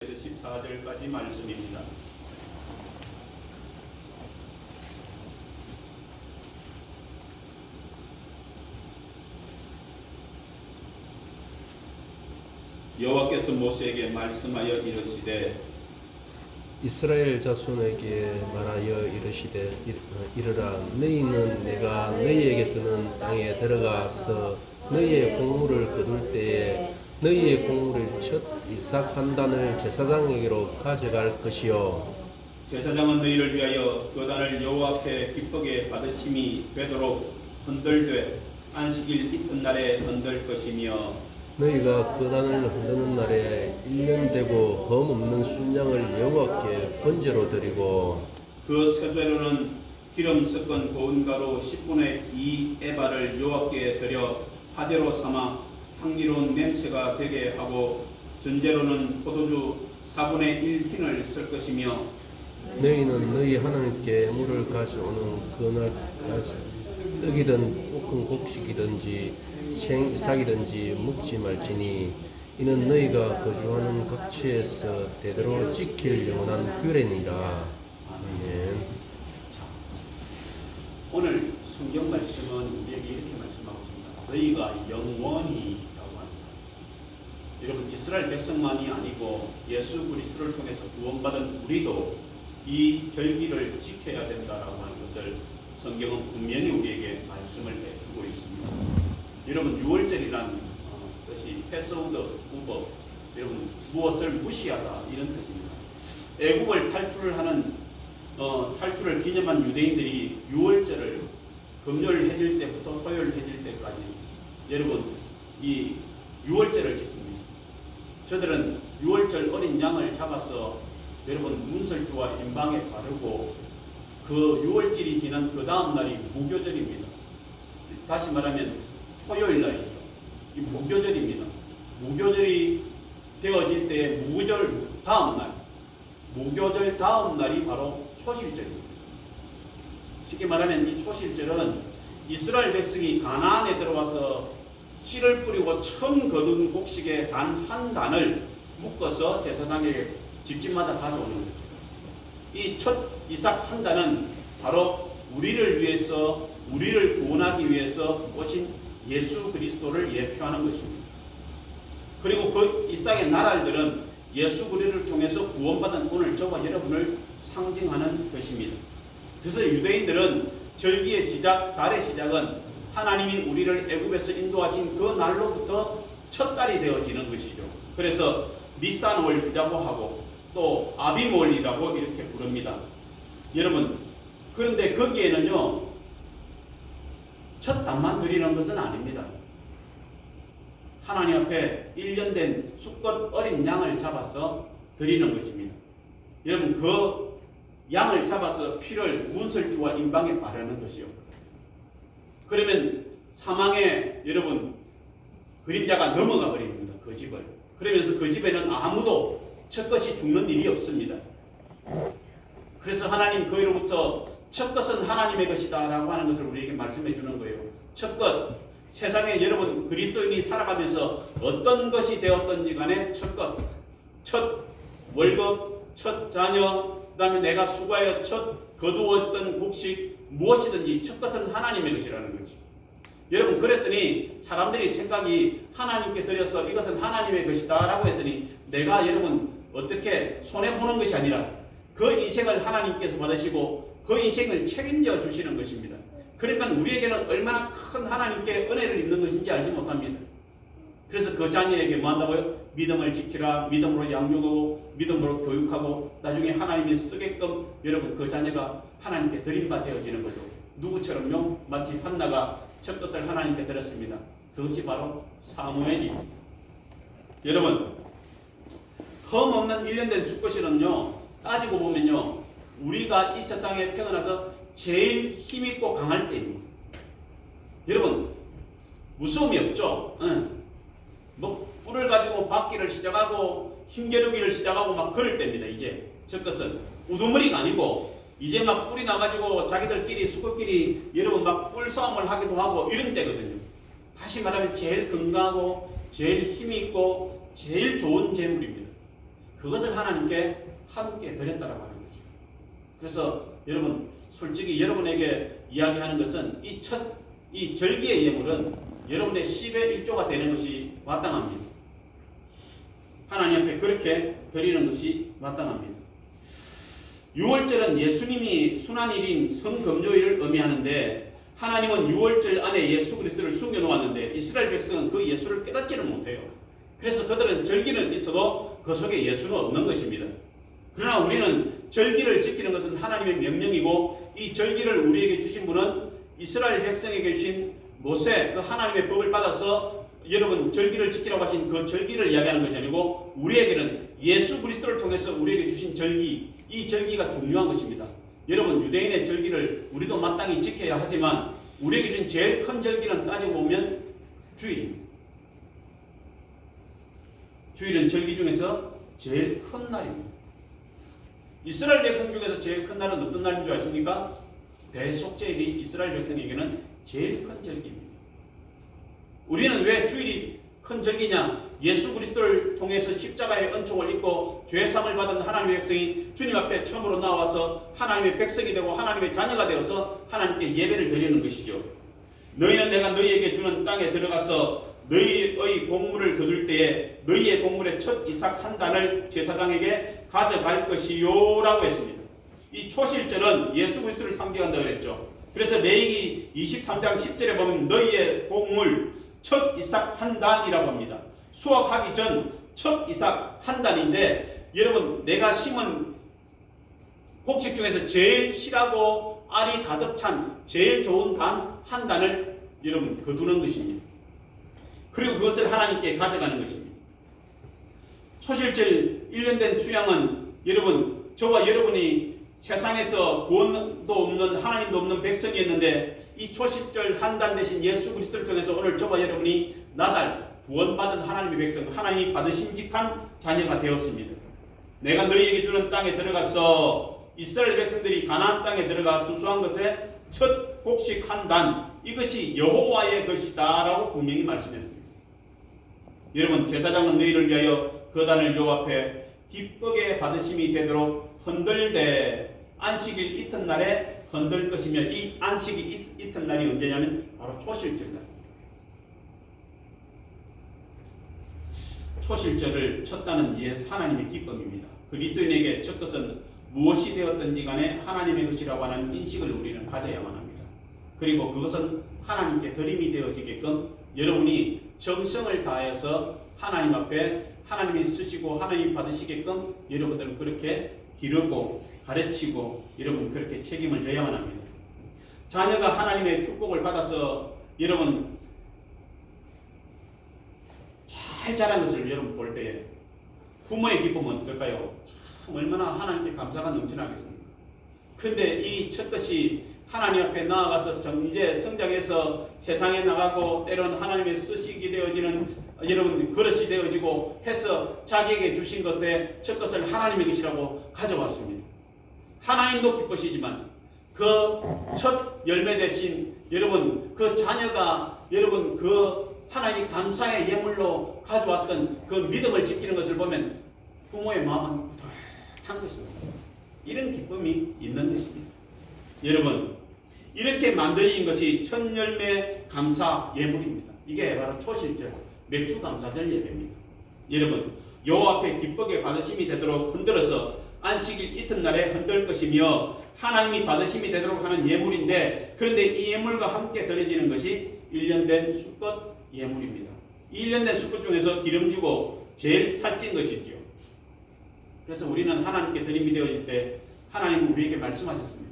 14절까지 말씀입니다. 여호와께서 모세에게 말씀하여 이르시되 이스라엘 자손에게 말하여 이르시되 이르라 너희는 내가 너희에게 주는 땅에 들어가서 너희의 곡물을 거둘 때에 너희의 곡물의 첫 이삭 한 단을 제사장에게로 가져갈 것이요 제사장은 너희를 위하여 그 단을 여호와 앞에 기쁘게 받으심이 되도록 흔들되 안식일 이튿날에 흔들 것이며 너희가 그 단을 흔드는 날에 1년 되고 흠 없는 순양을 여호와께 번제로 드리고 그 세제로는 기름 섞은 고운 가루 10분의 2 에바를 여호와께 드려 화제로 삼아 향기로운 냄새가 되게 하고 전제로는 포도주 4분의 1 흰을 쓸 것이며 너희는 너희 하나님께 물을 가져오는 그날까지 떡이든 볶은 곡식이든지 생이삭이든지 먹지 말지니 이는 너희가 거주하는 각처에서 대대로 지킬 영원한 규례니라. 아멘. 오늘 성경 말씀은 우리에게 이렇게 말씀하고 있습니다. 너희가 영원히라고 합니다. 여러분, 이스라엘 백성만이 아니고 예수 그리스도를 통해서 구원받은 우리도 이 절기를 지켜야 된다라고 하는 것을 성경은 분명히 우리에게 말씀을 해주고 있습니다. 여러분, 6월절이란 뜻이 패스오브 오버, 여러분 무엇을 무시하다 이런 뜻입니다. 애국을 탈출을 기념한 유대인들이 6월절을 금요일 해질 때부터 토요일 해질 때까지 여러분 이 6월절을 지킵니다. 저들은 6월절 어린 양을 잡아서 여러분 문설주와 임방에 바르고 그 6월절이 지난 그 다음 날이 무교절입니다. 다시 말하면 토요일 날이죠. 이 무교절입니다. 무교절이 되어질 때 무교절 다음 날, 무교절 다음 날이 바로 초실절입니다. 쉽게 말하면 이 초실절은 이스라엘 백성이 가나안에 들어와서 씨를 뿌리고 처음 거둔 곡식의 단 한 단을 묶어서 제사장에게 집집마다 가져오는 거죠. 이 첫 이삭 한 단은 바로 우리를 위해서, 우리를 구원하기 위해서 오신 예수 그리스도를 예표하는 것입니다. 그리고 그 이삭의 나랄들은 예수 그리스도를 통해서 구원받은 오늘 저와 여러분을 상징하는 것입니다. 그래서 유대인들은 절기의 시작, 달의 시작은 하나님이 우리를 애굽에서 인도하신 그 날로부터 첫 달이 되어지는 것이죠. 그래서 니산월이라고 하고 또 아비몰이라고 이렇게 부릅니다. 여러분, 그런데 거기에는요 첫 단만 드리는 것은 아닙니다. 하나님 앞에 1년 된 수컷 어린 양을 잡아서 드리는 것입니다. 여러분, 그 양을 잡아서 피를 문설주와 임방에 바르는 것이요. 그러면 사망에 여러분 그림자가 넘어가 버립니다. 그 집을. 그러면서 그 집에는 아무도 첫것이 죽는 일이 없습니다. 그래서 하나님 그로부터 첫것은 하나님의 것이다 라고 하는 것을 우리에게 말씀해 주는 거예요. 첫것, 세상에 여러분 그리스도인이 살아가면서 어떤 것이 되었던지 간에 첫것, 첫 월급, 첫 자녀, 그 다음에 내가 수고하여 첫 거두었던 곡식, 무엇이든지 첫것은 하나님의 것이라는 거죠. 여러분, 그랬더니 사람들이 생각이 하나님께 드려서 이것은 하나님의 것이다 라고 했으니 내가 여러분 어떻게 손해보는 것이 아니라 그 인생을 하나님께서 받으시고 그 인생을 책임져 주시는 것입니다. 그러니까 우리에게는 얼마나 큰 하나님께 은혜를 입는 것인지 알지 못합니다. 그래서 그 자녀에게 뭐 한다고요? 믿음을 지키라, 믿음으로 양육하고 믿음으로 교육하고 나중에 하나님이 쓰게끔 여러분 그 자녀가 하나님께 드린 바 되어지는 거죠. 누구처럼요? 마치 한나가 첫 것을 하나님께 드렸습니다. 그것이 바로 사무엘입니다. 여러분, 흠 없는 1년 된 수컷이는요 따지고 보면요 우리가 이 세상에 태어나서 제일 힘있고 강할 때입니다. 여러분, 무서움이 없죠? 뭐 뿔을 가지고 받기를 시작하고 힘겨루기를 시작하고 막 그럴 때입니다. 이제 첫 것은 우두머리가 아니고 이제 막 뿔이 나가지고 자기들끼리 수컷끼리 여러분 막 뿔 싸움을 하기도 하고 이런 때거든요. 다시 말하면 제일 건강하고 제일 힘이 있고 제일 좋은 재물입니다. 그것을 하나님께 함께 드렸다라고 하는 거죠. 그래서 여러분 솔직히 여러분에게 이야기하는 것은 이 절기의 예물은 여러분의 10의 1조가 되는 것이 마땅합니다. 하나님 앞에 그렇게 드리는 것이 마땅합니다. 6월절은 예수님이 순환일인 성금요일을 의미하는데 하나님은 6월절 안에 예수 그리스도를 숨겨놓았는데 이스라엘 백성은 그 예수를 깨닫지를 못해요. 그래서 그들은 절기는 있어도 그 속에 예수는 없는 것입니다. 그러나 우리는 절기를 지키는 것은 하나님의 명령이고 이 절기를 우리에게 주신 분은 이스라엘 백성에게 주신 모세 그 하나님의 법을 받아서 여러분 절기를 지키라고 하신 그 절기를 이야기하는 것이 아니고 우리에게는 예수 그리스도를 통해서 우리에게 주신 절기 이 절기가 중요한 것입니다. 여러분 유대인의 절기를 우리도 마땅히 지켜야 하지만 우리에게 주신 제일 큰 절기는 따지고 보면 주일입니다. 주일은 절기 중에서 제일 큰 날입니다. 이스라엘 백성 중에서 제일 큰 날은 어떤 날인 줄 아십니까? 대속죄일이 이스라엘 백성에게는 제일 큰 절기입니다. 우리는 왜 주일이 큰 절기냐? 예수 그리스도를 통해서 십자가의 은총을 입고 죄사함을 받은 하나님의 백성이 주님 앞에 처음으로 나와서 하나님의 백성이 되고 하나님의 자녀가 되어서 하나님께 예배를 드리는 것이죠. 너희는 내가 너희에게 주는 땅에 들어가서 너희의 곡물을 거둘 때에 너희의 곡물의 첫 이삭 한 단을 제사장에게 가져갈 것이요 라고 했습니다. 이 초실절은 예수 그리스도를 상징한다고 그랬죠. 그래서 레위기 23장 10절에 보면 너희의 곡물 첫 이삭 한 단이라고 합니다. 수확하기 전 첫 이삭 한 단인데 여러분 내가 심은 곡식 중에서 제일 실하고 알이 가득 찬 제일 좋은 단 한 단을 여러분 거두는 것입니다. 그리고 그것을 하나님께 가져가는 것입니다. 초실절 1년 된 수양은 여러분 저와 여러분이 세상에서 구원도 없는 하나님도 없는 백성이었는데 이 초실절 한 단 대신 예수 그리스도를 통해서 오늘 저와 여러분이 나달 구원받은 하나님의 백성 하나님이 받으심직한 자녀가 되었습니다. 내가 너희에게 주는 땅에 들어가서 이스라엘 백성들이 가나안 땅에 들어가 주수한 것의 첫 곡식 한 단 이것이 여호와의 것이다 라고 분명히 말씀했습니다. 여러분 제사장은 너희를 위하여 그 단을 여호와 앞에 기쁘게 받으심이 되도록 흔들되 안식일 이튿날에 흔들 것이며 이 안식일 이튿날이 언제냐면 바로 초실절날. 초실절을 쳤다는 하나님의 기쁨입니다. 그리스도인에게 첫 것은 무엇이 되었든지 간에 하나님의 것이라고 하는 인식을 우리는 가져야만 합니다. 그리고 그것은 하나님께 드림이 되어지게끔 여러분이 정성을 다해서 하나님 앞에 하나님이 쓰시고 하나님 받으시게끔 여러분들은 그렇게 기르고 가르치고 여러분 그렇게 책임을 져야만 합니다. 자녀가 하나님의 축복을 받아서 여러분 잘 자란 것을 여러분 볼 때에 부모의 기쁨은 어떨까요? 참 얼마나 하나님께 감사가 넘쳐나겠습니까? 근데 이 첫 것이 하나님 앞에 나아가서 이제 성장해서 세상에 나가고 때로는 하나님의 쓰시게 되어지는 여러분 그릇이 되어지고 해서 자기에게 주신 것에 첫 것을 하나님의 것이라고 가져왔습니다. 하나님도 기쁘시지만 그 첫 열매 대신 여러분 그 자녀가 여러분 그 하나님 감사의 예물로 가져왔던 그 믿음을 지키는 것을 보면 부모의 마음은 뿌듯한 것입니다. 이런 기쁨이 있는 것입니다. 여러분 이렇게 만들어진 것이 첫 열매 감사 예물입니다. 이게 바로 초실절 맥주 감사절 예배입니다. 여러분 여호와 앞에 기쁘게 받으심이 되도록 흔들어서 안식일 이튿날에 흔들 것이며 하나님이 받으심이 되도록 하는 예물인데 그런데 이 예물과 함께 드려지는 것이 1년 된 수컷 예물입니다. 1년 된 수컷 중에서 기름지고 제일 살찐 것이지요. 그래서 우리는 하나님께 드림이 되어질 때 하나님은 우리에게 말씀하셨습니다.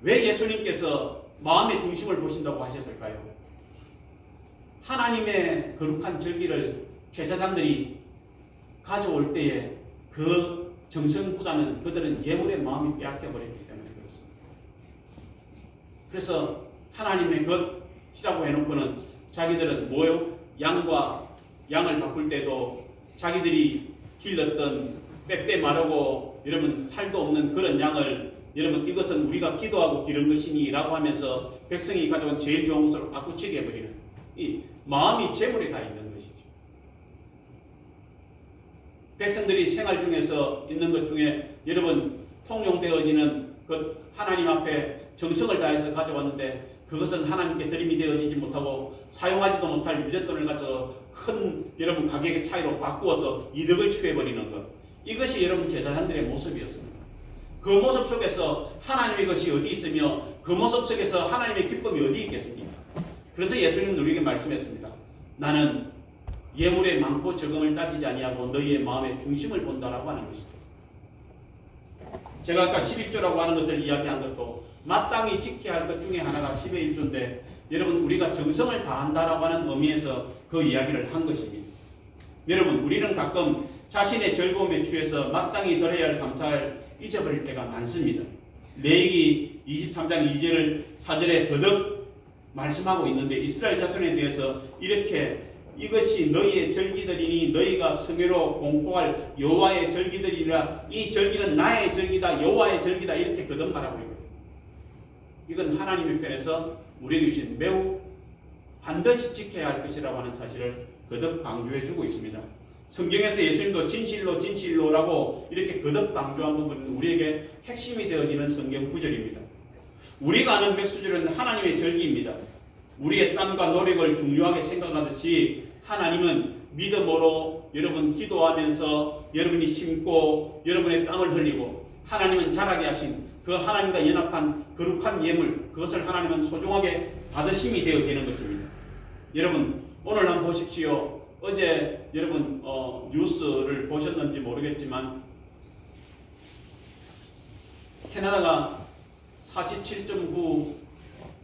왜 예수님께서 마음의 중심을 보신다고 하셨을까요? 하나님의 거룩한 절기를 제사장들이 가져올 때에 그 정성보다는 그들은 예물의 마음이 빼앗겨버렸기 때문에 그렇습니다. 그래서 하나님의 것이라고 해놓고는 자기들은 뭐요? 양을 바꿀 때도 자기들이 길렀던 빽빽 마르고 여러분 살도 없는 그런 양을 여러분 이것은 우리가 기도하고 기른 것이니 라고 하면서 백성이 가져온 제일 좋은 것으로 바꾸치게 해버리는 이 마음이 재물에 다 있는 것이죠. 백성들이 생활 중에서 있는 것 중에 여러분 통용되어지는 그 하나님 앞에 정성을 다해서 가져왔는데 그것은 하나님께 드림이 되어지지 못하고 사용하지도 못할 유제돈을 가져 큰 여러분 가격의 차이로 바꾸어서 이득을 취해버리는 것, 이것이 여러분 제사장들의 모습이었습니다. 그 모습 속에서 하나님의 것이 어디 있으며 그 모습 속에서 하나님의 기쁨이 어디 있겠습니까? 그래서 예수님은 우리에게 말씀했습니다. 나는 예물의 많고 적음을 따지지 아니하고 너희의 마음의 중심을 본다라고 하는 것이죠. 제가 아까 11조라고 하는 것을 이야기한 것도 마땅히 지켜야 할 것 중에 하나가 10의 1조인데 여러분 우리가 정성을 다한다라고 하는 의미에서 그 이야기를 한 것입니다. 여러분 우리는 가끔 자신의 즐거움에 취해서 마땅히 드려야 할 감사를 잊어버릴 때가 많습니다. 레위기 23장 2절을 4절에 거듭 말씀하고 있는데 이스라엘 자손에 대해서 이렇게 이것이 너희의 절기들이니 너희가 성회로 공포할 여호와의 절기들이라 이 절기는 나의 절기다 여호와의 절기다 이렇게 거듭 말하고 있거든요. 이건 하나님의 편에서 우리에게 주신 매우 반드시 지켜야 할 것이라고 하는 사실을 거듭 강조해 주고 있습니다. 성경에서 예수님도 진실로 진실로라고 이렇게 거듭 강조한 부분은 우리에게 핵심이 되어지는 성경 구절입니다. 우리가 아는 맥수절은 하나님의 절기입니다. 우리의 땀과 노력을 중요하게 생각하듯이 하나님은 믿음으로 여러분 기도하면서 여러분이 심고 여러분의 땀을 흘리고 하나님은 자라게 하신 그 하나님과 연합한 거룩한 예물, 그것을 하나님은 소중하게 받으심이 되어지는 것입니다. 여러분 오늘 한번 보십시오. 어제 여러분 뉴스를 보셨는지 모르겠지만 캐나다가 47.9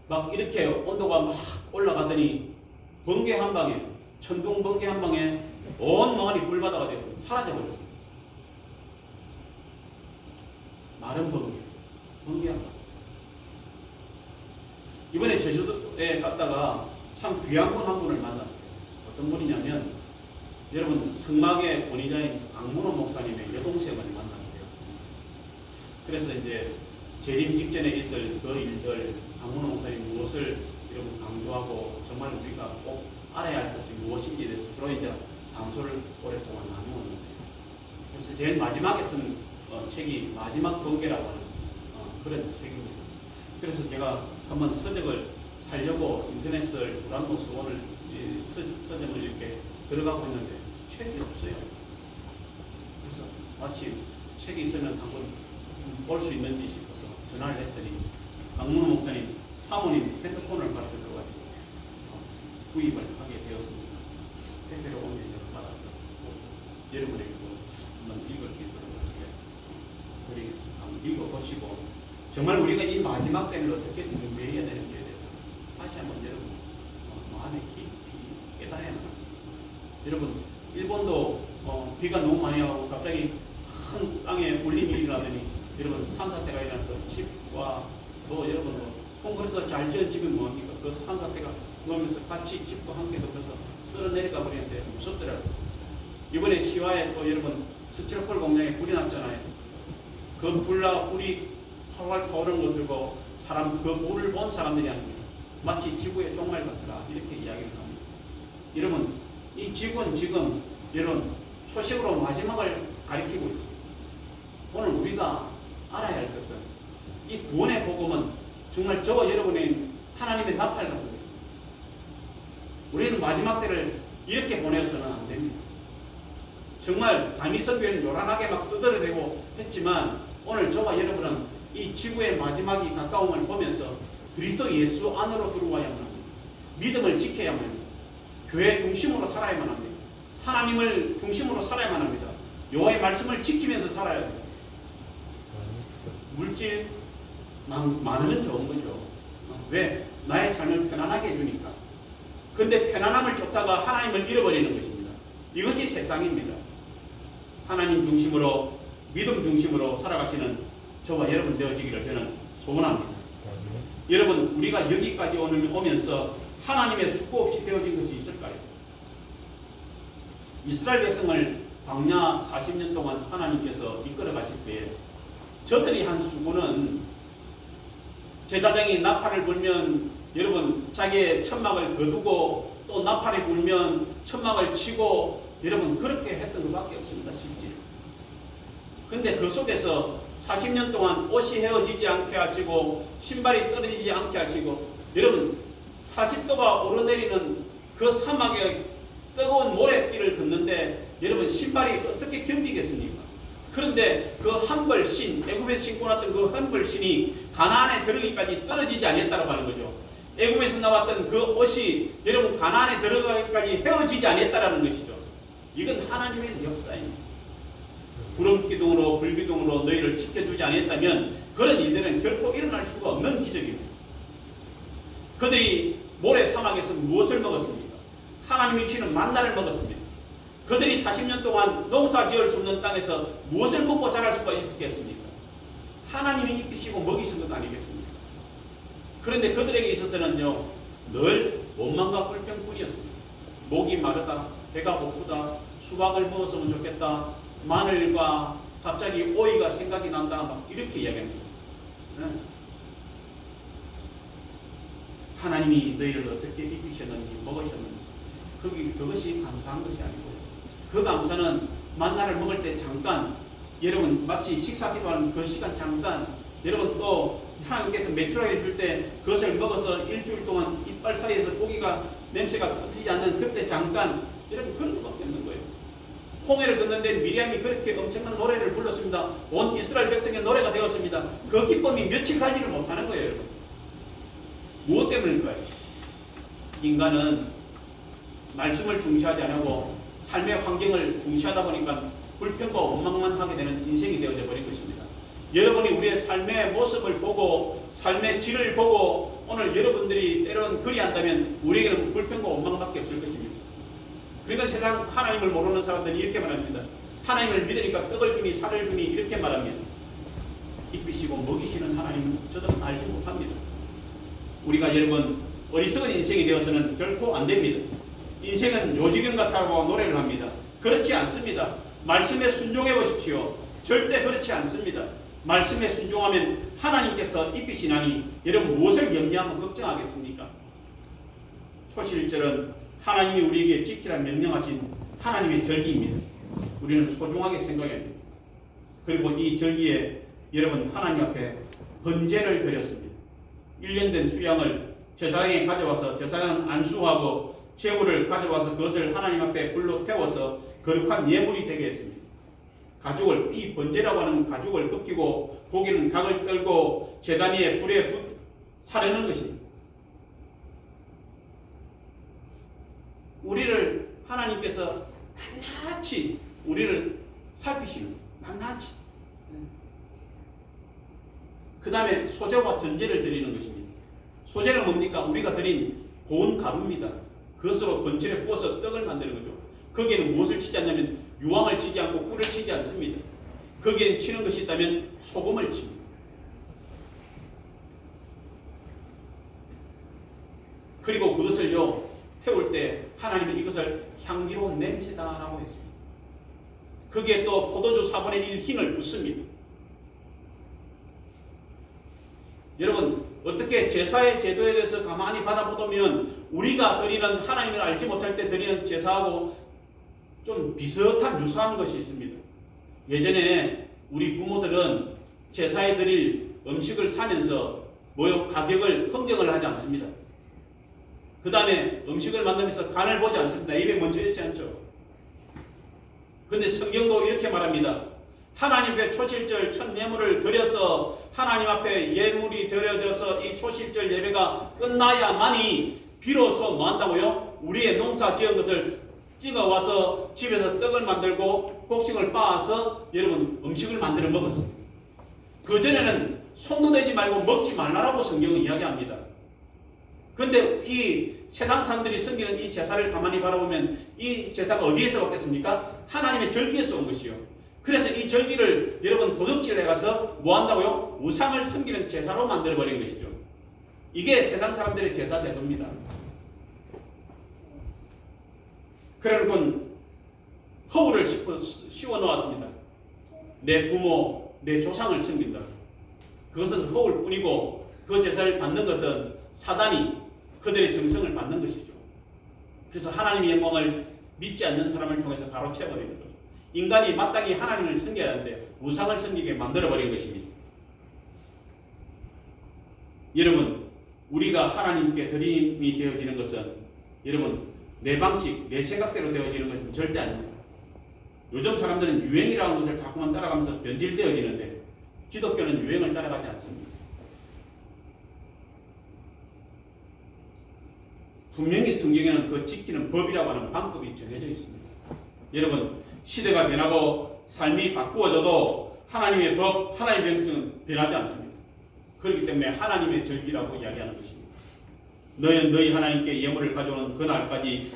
막 이렇게 온도가 막 올라가더니 번개 한 방에, 천둥 번개 한 방에 온 멍하니 불바다가 되고 사라져 버렸습니다. 마른 번개, 번개 한 방. 이번에 제주도에 갔다가 참 귀한 분 한 분을 만났어요. 어떤 분이냐면 여러분 성막의 권위자인 강문호 목사님의 여동생을 만나게 되었습니다. 그래서 이제 재림 직전에 있을 그 일들, 강문호 목사님 무엇을 여러분 강조하고 정말 우리가 꼭 알아야 할 것이 무엇인지에 대해서 서로 이제 담소를 오랫동안 나누었는데, 그래서 제일 마지막에 쓴 책이 마지막 번개라고 하는 그런 책입니다. 그래서 제가 한번 서적을 살려고 인터넷을 두란노 서원을 서점을 이렇게 들어가고 있는데 책이 없어요. 그래서 마치 책이 있으면 한번 볼 수 있는지 싶어서 전화를 했더니 강문호 목사님 사모님 핸드폰을 가르쳐 줘가지고 구입을 하게 되었습니다. 택배로 오면 받아서 여러분에게도 한번 읽을 수 있도록 드리겠습니다. 한번 읽어보시고 정말 우리가 이 마지막 때를 어떻게 준비해야 되는지에 대해서 다시 한번 여러분 마음에 깊이 깨달아야 합니다. 여러분 일본도 비가 너무 많이 와고 갑자기 큰 땅에 울림이 일어나더니 여러분 산사태가 일어나서 집과 또 여러분 콘크리트 잘 지은 집이 뭐합니까? 그 산사태가 오면서 같이 집도 함께 들어서 쓸어 내려가 버리는데 무섭더라고요. 이번에 시화에 또 여러분 스티로폴 공장에 불이 났잖아요. 그 불이 활활 타오르는 것을 보고 그 불을 본 사람들이 아닙니다. 마치 지구의 종말 같더라 이렇게 이야기를 합니다. 여러분 이 지구는 지금 여러분 초식으로 마지막을 가리키고 있습니다. 오늘 우리가 알아야 할 것은 이 구원의 복음은 정말 저와 여러분의 하나님의 나팔 같은 것입니다. 우리는 마지막 때를 이렇게 보내서는 안 됩니다. 정말 다니선교회는 요란하게 막 두드러대고 했지만 오늘 저와 여러분은 이 지구의 마지막이 가까움을 보면서 그리스도 예수 안으로 들어와야만 합니다. 믿음을 지켜야만 합니다. 교회 중심으로 살아야만 합니다. 하나님을 중심으로 살아야만 합니다. 여호와의 말씀을 지키면서 살아야 됩니다. 물질 많으면 좋은 거죠. 왜? 나의 삶을 편안하게 해주니까. 근데 편안함을 쫓다가 하나님을 잃어버리는 것입니다. 이것이 세상입니다. 하나님 중심으로 믿음 중심으로 살아가시는 저와 여러분 되어지기를 저는 소원합니다. 여러분 우리가 여기까지 오면서 하나님의 수고 없이 되어진 것이 있을까요? 이스라엘 백성을 광야 40년 동안 하나님께서 이끌어 가실 때에 저들이 한 수고는 제사장이 나팔을 불면 여러분 자기의 천막을 거두고 또 나팔이 불면 천막을 치고 여러분 그렇게 했던 것밖에 없습니다. 실제. 근데 그 속에서 40년 동안 옷이 헤어지지 않게 하시고 신발이 떨어지지 않게 하시고 여러분 40도가 오르내리는 그 사막의 뜨거운 모래길을 걷는데 여러분 신발이 어떻게 견디겠습니까? 그런데 그 한벌신, 애굽에서 신고 났던 그 한벌신이 가나안에 들어가기까지 떨어지지 않았다고 하는 거죠. 애굽에서 나왔던 그 옷이 여러분 가나안에 들어가기까지 헤어지지 않았다라는 것이죠. 이건 하나님의 역사입니다. 구름기둥으로 불기둥으로 너희를 지켜주지 않았다면 그런 일들은 결코 일어날 수가 없는 기적입니다. 그들이 모래 사막에서 무엇을 먹었습니까? 하나님이 주시는 만나를 먹었습니다. 그들이 40년 동안 농사 지을 수 없는 땅에서 무엇을 먹고 자랄 수가 있었겠습니까? 하나님이 입히시고 먹이신 것 아니겠습니까? 그런데 그들에게 있어서는요 늘 원망과 불평뿐이었습니다. 목이 마르다, 배가 고프다, 수박을 먹었으면 좋겠다, 마늘과 갑자기 오이가 생각이 난다, 막 이렇게 이야기합니다. 하나님이 너희를 어떻게 입히셨는지 먹으셨는지 그것이 감사한 것이 아니고 그 감사는 만나를 먹을 때 잠깐 여러분 마치 식사 기도하는 그 시간 잠깐 여러분 또 하나님께서 메추라기 줄 때 그것을 먹어서 일주일 동안 이빨 사이에서 고기가 냄새가 끊이지 않는 그때 잠깐 여러분 그런 것밖에 없는 거예요. 홍해를 걷는데 미리암이 그렇게 엄청난 노래를 불렀습니다. 온 이스라엘 백성의 노래가 되었습니다. 그 기쁨이 며칠 가지를 못하는 거예요. 여러분. 무엇 때문일까요? 인간은 말씀을 중시하지 않고 삶의 환경을 중시하다 보니까 불평과 원망만 하게 되는 인생이 되어져 버린 것입니다. 여러분이 우리의 삶의 모습을 보고 삶의 질을 보고 오늘 여러분들이 때로는 그리한다면 우리에게는 불평과 원망밖에 없을 것입니다. 그러니까 세상 하나님을 모르는 사람들이 이렇게 말합니다. 하나님을 믿으니까 떡을 주니 살을 주니 이렇게 말하면 입히시고 먹이시는 하나님은 저들은 알지 못합니다. 우리가 여러분 어리석은 인생이 되어서는 결코 안 됩니다. 인생은 요지경 같다고 노래를 합니다. 그렇지 않습니다. 말씀에 순종해 보십시오. 절대 그렇지 않습니다. 말씀에 순종하면 하나님께서 입히시나니 여러분 무엇을 염려하면 걱정하겠습니까? 초실절은 하나님이 우리에게 지키라 명령하신 하나님의 절기입니다. 우리는 소중하게 생각해야 합니다. 그리고 이 절기에 여러분 하나님 앞에 번제를 드렸습니다. 1년 된 수양을 제사장에 가져와서 제사장 안수하고 제물을 가져와서 그것을 하나님 앞에 불로 태워서 거룩한 예물이 되게 했습니다. 가죽을 이 번제라고 하는 가죽을 벗기고 고기는 각을 떨고 제단 위에 불에 사르는 것입니다. 우리를 하나님께서 낱낱이 우리를 살피시는 낱낱이 그 다음에 소제와 전제를 드리는 것입니다. 소제는 뭡니까? 우리가 드린 고운 가루입니다. 그것으로 번제를 부어서 떡을 만드는 거죠. 거기에는 무엇을 치지 않냐면 유황을 치지 않고 꿀을 치지 않습니다. 거기에 치는 것이 있다면 소금을 칩니다. 그리고 그것을요 태울 때 하나님은 이것을 향기로운 냄새다라고 했습니다. 거기에 또 포도주 4분의 1 흰을 붓습니다. 여러분 어떻게 제사의 제도에 대해서 가만히 받아보면 우리가 드리는 하나님을 알지 못할 때 드리는 제사하고 좀 비슷한 유사한 것이 있습니다. 예전에 우리 부모들은 제사에 드릴 음식을 사면서 가격을 흥정을 하지 않습니다. 그 다음에 음식을 만들면서 간을 보지 않습니다. 입에 먼저 있지 않죠. 그런데 성경도 이렇게 말합니다. 하나님 앞에 초실절 첫 예물을 드려서 하나님 앞에 예물이 드려져서 이 초실절 예배가 끝나야만이 비로소 뭐 한다고요? 우리의 농사 지은 것을 찍어와서 집에서 떡을 만들고 곡식을 빻아서 여러분 음식을 만들어 먹었습니다. 그전에는 손도 대지 말고 먹지 말라라고 성경은 이야기합니다. 그런데 이 세상 사람들이 섬기는 이 제사를 가만히 바라보면 이 제사가 어디에서 왔겠습니까? 하나님의 절기에서 온 것이요. 그래서 이 절기를 여러분 도둑질해 가서 뭐 한다고요? 우상을 섬기는 제사로 만들어버린 것이죠. 이게 세상 사람들의 제사 제도입니다. 그래놓고 허울을 씌워 놓았습니다. 내 부모, 내 조상을 섬긴다. 그것은 허울뿐이고 그 제사를 받는 것은 사단이 그들의 정성을 받는 것이죠. 그래서 하나님의 영광을 믿지 않는 사람을 통해서 가로채버리는 거죠. 인간이 마땅히 하나님을 섬겨야 하는데 우상을 섬기게 만들어버린 것입니다. 여러분, 우리가 하나님께 드림이 되어지는 것은 여러분 내 방식, 내 생각대로 되어지는 것은 절대 아닙니다. 요즘 사람들은 유행이라는 것을 자꾸만 따라가면서 변질되어지는데 기독교는 유행을 따라가지 않습니다. 분명히 성경에는 그 지키는 법이라고 하는 방법이 정해져 있습니다. 여러분, 시대가 변하고 삶이 바꾸어져도 하나님의 법, 하나님의 백성은 변하지 않습니다. 그렇기 때문에 하나님의 절기라고 이야기하는 것입니다. 너희는 너희 하나님께 예물을 가져오는 그날까지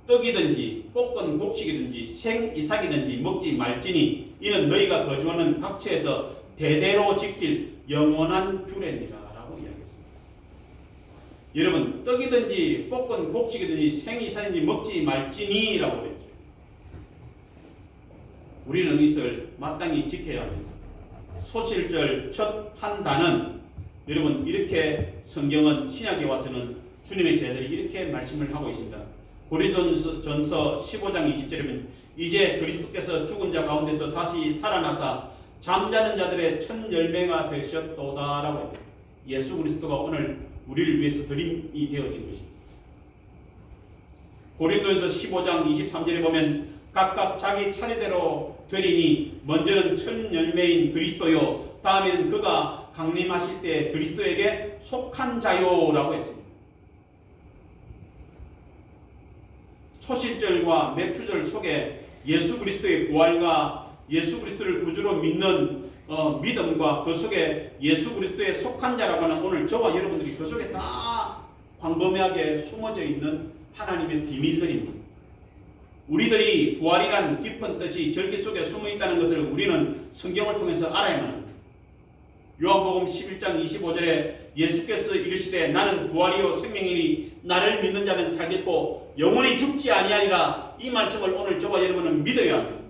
떡이든지 볶은 곡식이든지 생이삭이든지 먹지 말지니 이는 너희가 거주하는 각처에서 대대로 지킬 영원한 규례니라 라고 이야기했습니다. 여러분, 떡이든지 볶은 곡식이든지 생이삭이든지 먹지 말지니 라고 그랬죠. 우리는 이것을 마땅히 지켜야 합니다. 소실절 첫 한단은 여러분 이렇게 성경은 신약에 와서는 주님의 제자들이 이렇게 말씀을 하고 있습니다. 고린도전서 15장 20절에 보면 이제 그리스도께서 죽은 자 가운데서 다시 살아나사 잠자는 자들의 첫 열매가 되셨도다 라고 합니다. 예수 그리스도가 오늘 우리를 위해서 드림이 되어진 것입니다. 고린도전서 15장 23절에 보면 각각 자기 차례대로 되리니 먼저는 첫 열매인 그리스도요 다음에는 그가 강림하실 때 그리스도에게 속한 자요 라고 했습니다. 초실절과 맥주절 속에 예수 그리스도의 부활과 예수 그리스도를 구주로 믿는 믿음과 그 속에 예수 그리스도의 속한 자라고 하는 오늘 저와 여러분들이 그 속에 다 광범위하게 숨어져 있는 하나님의 비밀들입니다. 우리들이 부활이란 깊은 뜻이 절기 속에 숨어 있다는 것을 우리는 성경을 통해서 알아야만 합니다. 요한복음 11장 25절에 예수께서 이르시되 나는 부활이요 생명이니 나를 믿는 자는 살겠고 영원히 죽지 아니하리라. 이 말씀을 오늘 저와 여러분은 믿어야 합니다.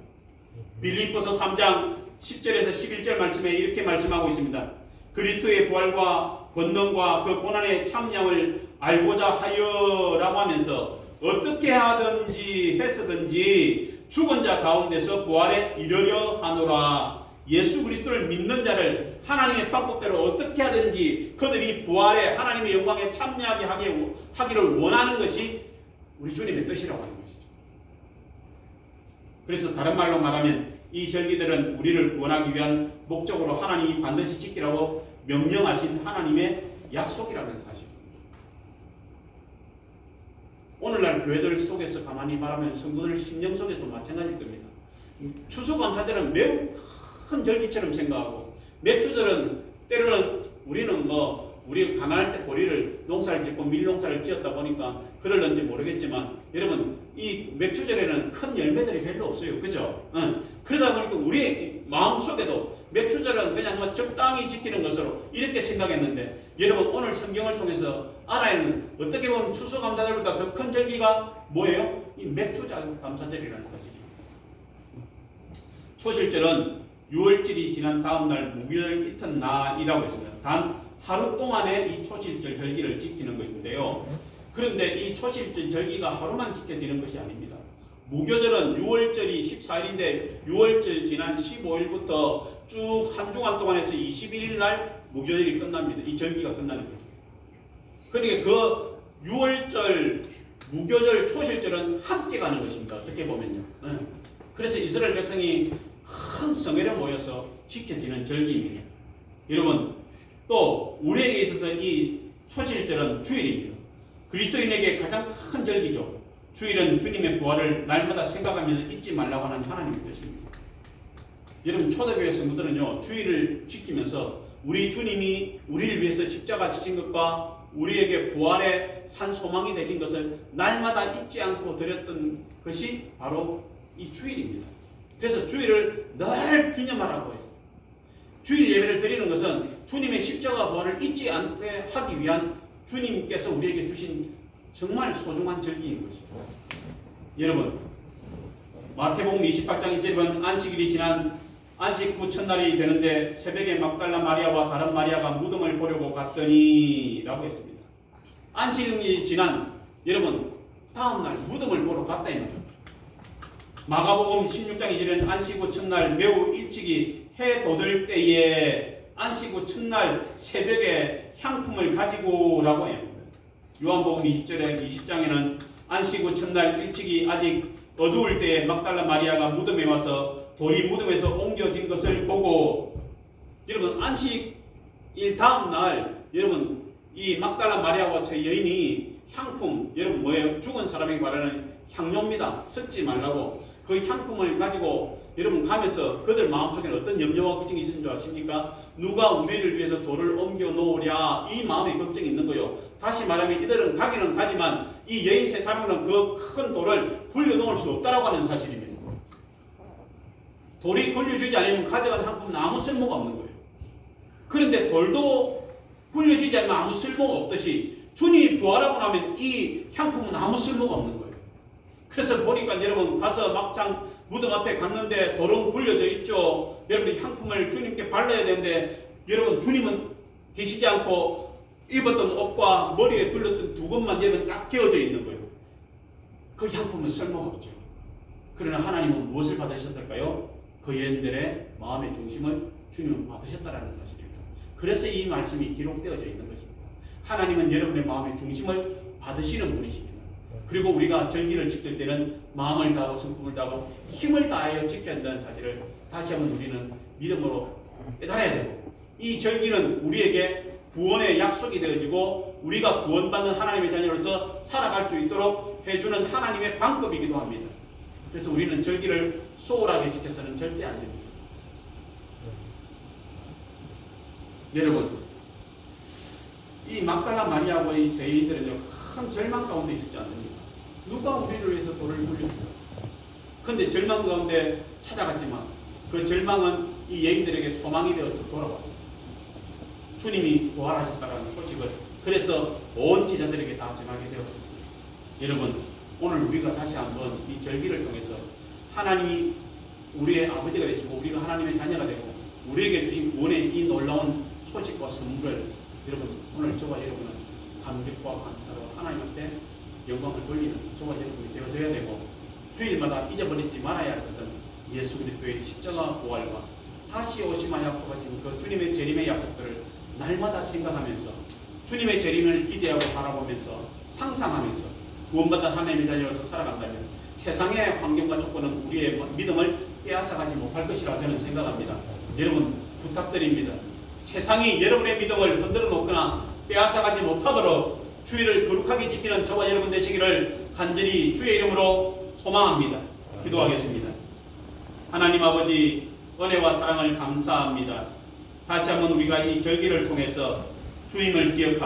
빌립보서 3장 10절에서 11절 말씀에 이렇게 말씀하고 있습니다. 그리스도의 부활과 권능과 그 고난의 참량을 알고자 하여라고 하면서 어떻게 하든지 했으든지 죽은 자 가운데서 부활에 이르려 하노라. 예수 그리스도를 믿는 자를 하나님의 방법대로 어떻게 하든지 그들이 부활에 하나님의 영광에 참여하게 하기를 원하는 것이 우리 주님의 뜻이라고 하는 것이죠. 그래서 다른 말로 말하면 이 절기들은 우리를 구원하기 위한 목적으로 하나님이 반드시 지키라고 명령하신 하나님의 약속이라는 사실입니다. 오늘날 교회들 속에서 가만히 바라면 성도들 심령 속에도 마찬가지일 겁니다. 추수감사절은 매우 큰 절기처럼 생각하고 맥주절은 때로는 우리는 우리 가난할 때 보리를 농사를 짓고 밀농사를 지었다 보니까 그럴는지 모르겠지만 여러분 이 맥주절에는 큰 열매들이 별로 없어요. 그죠? 그러다 보니까 우리 마음속에도 맥주절은 그냥 적당히 지키는 것으로 이렇게 생각했는데 여러분 오늘 성경을 통해서 알아야 하는 어떻게 보면 추수감사절보다 더 큰 절기가 뭐예요? 이 맥주감사절이라는 것이죠. 초실절은 6월절이 지난 다음날 무교절 이튿날이라고 했습니다. 단 하루 동안의 이 초실절 절기를 지키는 것인데요. 그런데 이 초실절 절기가 하루만 지켜지는 것이 아닙니다. 무교절은 6월절이 14일인데 6월절 지난 15일부터 쭉 한 주간 동안에서 21일 날 무교절이 끝납니다. 이 절기가 끝나는 거죠. 그러니까 그 6월절, 무교절, 초실절은 함께 가는 것입니다. 어떻게 보면요. 그래서 이스라엘 백성이 큰 성회로 모여서 지켜지는 절기입니다. 여러분 또 우리에게 있어서 이 초실절은 주일입니다. 그리스도인에게 가장 큰 절기죠. 주일은 주님의 부활을 날마다 생각하면서 잊지 말라고 하는 하나님의 뜻입니다. 여러분 초대교회 성도들은요 주일을 지키면서 우리 주님이 우리를 위해서 십자가 지신 것과 우리에게 부활의 산 소망이 되신 것을 날마다 잊지 않고 드렸던 것이 바로 이 주일입니다. 그래서 주일을 늘 기념하라고 했습니다. 주일 예배를 드리는 것은 주님의 십자가 부활을 잊지 않게 하기 위한 주님께서 우리에게 주신 정말 소중한 절기인 것이죠. 여러분 마태복음 28장 1절에 보면 안식일이 지난 안식 후 첫날이 되는데 새벽에 막달라 마리아와 다른 마리아가 무덤을 보려고 갔더니 라고 했습니다. 안식일이 지난 여러분 다음날 무덤을 보러 갔다 이 말이에요. 마가복음 16장 2절에는 안식 후 첫날 매우 일찍이 해 돋을 때에 안식 후 첫날 새벽에 향품을 가지고라고 합니다. 요한복음 20장에는 안식 후 첫날 일찍이 아직 어두울 때에 막달라 마리아가 무덤에 와서 돌이 무덤에서 옮겨진 것을 보고, 여러분 안식일 다음 날 여러분 이 막달라 마리아와 세 여인이 향품, 여러분 뭐예요? 죽은 사람에게 바르는 향료입니다. 섞지 말라고. 그 향품을 가지고 여러분 가면서 그들 마음속에는 어떤 염려와 걱정이 있는 줄 아십니까? 누가 우리를 위해서 돌을 옮겨 놓으랴, 이 마음의 걱정이 있는 거예요. 다시 말하면 이들은 가기는 가지만 이 여인 세 사람은 그 큰 돌을 굴려 놓을 수 없다라고 하는 사실입니다. 돌이 굴려주지 않으면 가져간 향품은 아무 쓸모가 없는 거예요. 그런데 돌도 굴려주지 않으면 아무 쓸모가 없듯이 주님이 부활하고 나면 이 향품은 아무 쓸모가 없는 거예요. 그래서 보니까 여러분 가서 막상 무덤 앞에 갔는데 돌은 굴려져 있죠. 여러분 향품을 주님께 발라야 되는데 여러분 주님은 계시지 않고 입었던 옷과 머리에 둘렀던 두 것만 여러분 딱 개어져 있는 거예요. 그 향품은 쓸모가 없죠. 그러나 하나님은 무엇을 받으셨을까요? 그 여인들의 마음의 중심을 주님은 받으셨다라는 사실입니다. 그래서 이 말씀이 기록되어져 있는 것입니다. 하나님은 여러분의 마음의 중심을 받으시는 분이십니다. 그리고 우리가 절기를 지킬 때는 마음을 다하고 성품을 다하고 힘을 다하여 지켜야 한다는 사실을 다시 한번 우리는 믿음으로 깨달아야 되고, 이 절기는 우리에게 구원의 약속이 되어지고 우리가 구원받는 하나님의 자녀로서 살아갈 수 있도록 해주는 하나님의 방법이기도 합니다. 그래서 우리는 절기를 소홀하게 지켜서는 절대 안 됩니다. 여러분, 이 막달라 마리아와 이 세인들은요 큰 절망 가운데 있었지 않습니까? 누가 우리를 위해서 돌을 굴려주죠? 그런데 절망 가운데 찾아갔지만 그 절망은 이 여인들에게 소망이 되어서 돌아왔습니다. 주님이 부활하셨다는 소식을 그래서 온 제자들에게 다 전하게 되었습니다. 여러분, 오늘 우리가 다시 한번 이 절기를 통해서 하나님이 우리의 아버지가 되시고 우리가 하나님의 자녀가 되고 우리에게 주신 구원의 이 놀라운 소식과 선물을 여러분 오늘 저와 여러분은 감격과 감사로 하나님 앞에 영광을 돌리는 저와 여러분이 되어져야 되고, 주일마다 잊어버리지 말아야 할 것은 예수 그리스도의 십자가 부활과 다시 오시마 약속하신 그 주님의 재림의 약속들을 날마다 생각하면서 주님의 재림을 기대하고 바라보면서 상상하면서 구원받은 하나님의 자녀로서 살아간다면 세상의 환경과 조건은 우리의 믿음을 빼앗아가지 못할 것이라 저는 생각합니다. 여러분 부탁드립니다. 세상이 여러분의 믿음을 흔들어 놓거나 빼앗아가지 못하도록 주의를 거룩하게 지키는 저와 여러분 되시기를 간절히 주의 이름으로 소망합니다. 기도하겠습니다. 하나님 아버지, 은혜와 사랑을 감사합니다. 다시 한번 우리가 이 절기를 통해서 주님을 기억하고